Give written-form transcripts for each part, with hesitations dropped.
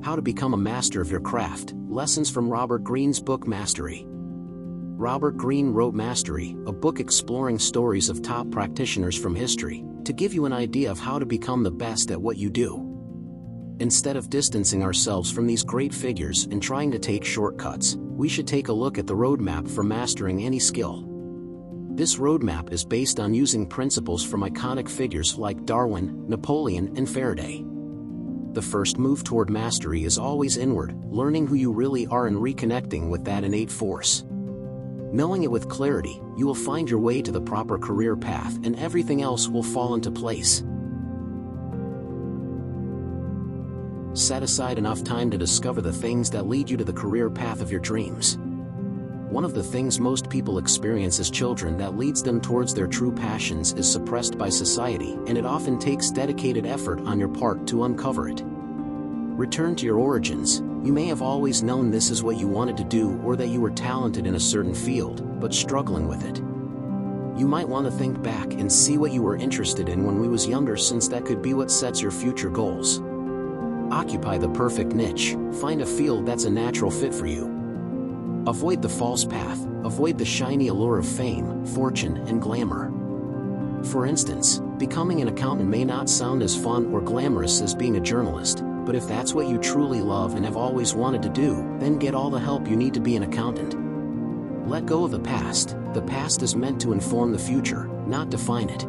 How to Become a Master of Your Craft, Lessons from Robert Greene's book Mastery. Robert Greene wrote Mastery, a book exploring stories of top practitioners from history, to give you an idea of how to become the best at what you do. Instead of distancing ourselves from these great figures and trying to take shortcuts, we should take a look at the roadmap for mastering any skill. This roadmap is based on using principles from iconic figures like Darwin, Napoleon, and Faraday. The first move toward mastery is always inward, learning who you really are and reconnecting with that innate force. Knowing it with clarity, you will find your way to the proper career path and everything else will fall into place. Set aside enough time to discover the things that lead you to the career path of your dreams. One of the things most people experience as children that leads them towards their true passions is suppressed by society, and it often takes dedicated effort on your part to uncover it. Return to your origins. You may have always known this is what you wanted to do or that you were talented in a certain field, but struggling with it. You might want to think back and see what you were interested in when we was younger, since that could be what sets your future goals. Occupy the perfect niche. Find a field that's a natural fit for you. Avoid the false path. Avoid the shiny allure of fame, fortune, and glamour. For instance, becoming an accountant may not sound as fun or glamorous as being a journalist, but if that's what you truly love and have always wanted to do, then get all the help you need to be an accountant. Let go of the past. The past is meant to inform the future, not define it.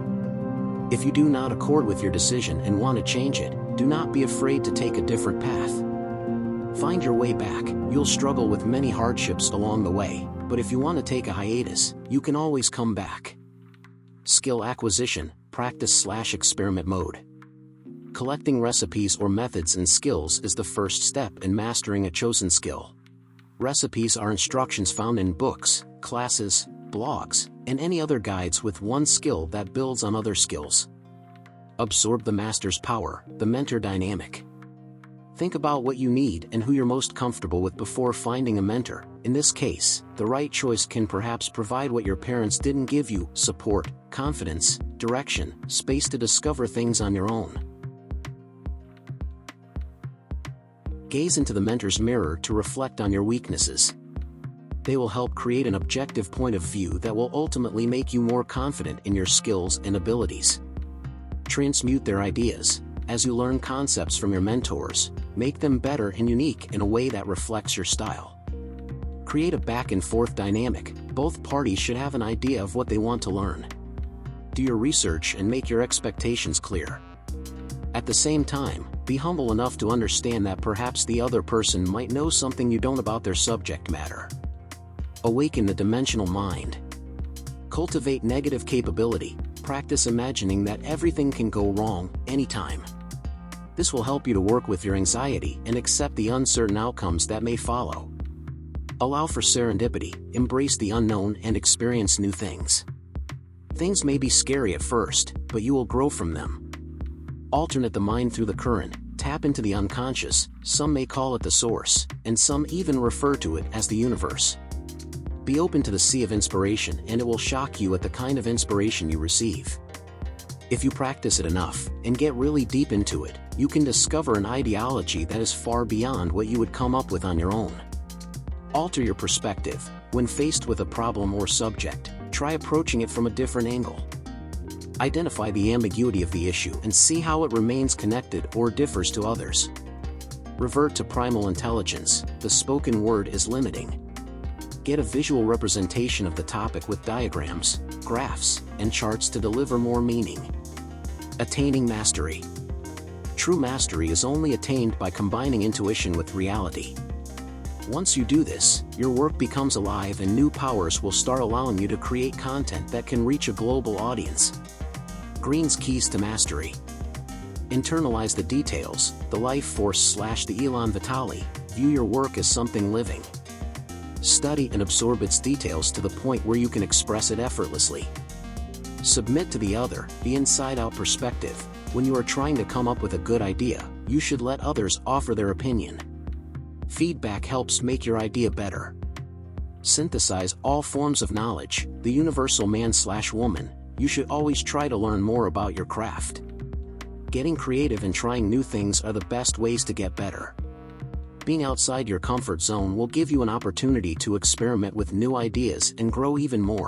If you do not accord with your decision and want to change it, do not be afraid to take a different path. Find your way back. You'll struggle with many hardships along the way, but if you want to take a hiatus, you can always come back. Skill acquisition, practice/experiment mode. Collecting recipes or methods and skills is the first step in mastering a chosen skill. Recipes are instructions found in books, classes, blogs, and any other guides with one skill that builds on other skills. Absorb the master's power, the mentor dynamic. Think about what you need and who you're most comfortable with before finding a mentor. In this case, the right choice can perhaps provide what your parents didn't give you: support, confidence, direction, space to discover things on your own. Gaze into the mentor's mirror to reflect on your weaknesses. They will help create an objective point of view that will ultimately make you more confident in your skills and abilities. Transmute their ideas. As you learn concepts from your mentors, make them better and unique in a way that reflects your style. Create a back-and-forth dynamic. Both parties should have an idea of what they want to learn. Do your research and make your expectations clear. At the same time, be humble enough to understand that perhaps the other person might know something you don't about their subject matter. Awaken the dimensional mind. Cultivate negative capability. Practice imagining that everything can go wrong anytime. This will help you to work with your anxiety and accept the uncertain outcomes that may follow. Allow for serendipity. Embrace the unknown and experience new things. Things may be scary at first, but you will grow from them. Alternate the mind through the current. Tap into the unconscious. Some may call it the source, and some even refer to it as the universe. Be open to the sea of inspiration, and it will shock you at the kind of inspiration you receive. If you practice it enough, and get really deep into it, you can discover an ideology that is far beyond what you would come up with on your own. Alter your perspective. When faced with a problem or subject, try approaching it from a different angle. Identify the ambiguity of the issue and see how it remains connected or differs to others. Revert to primal intelligence. The spoken word is limiting. Get a visual representation of the topic with diagrams, graphs, and charts to deliver more meaning. Attaining mastery. True mastery is only attained by combining intuition with reality. Once you do this, your work becomes alive and new powers will start allowing you to create content that can reach a global audience. Greene's keys to mastery. Internalize the details, the life force/the elan vitale. View your work as something living. Study and absorb its details to the point where you can express it effortlessly. Submit to the other, the inside-out perspective. When you are trying to come up with a good idea, you should let others offer their opinion. Feedback helps make your idea better. Synthesize all forms of knowledge. The universal man/woman. You should always try to learn more about your craft. Getting creative and trying new things are the best ways to get better. Being outside your comfort zone will give you an opportunity to experiment with new ideas and grow even more.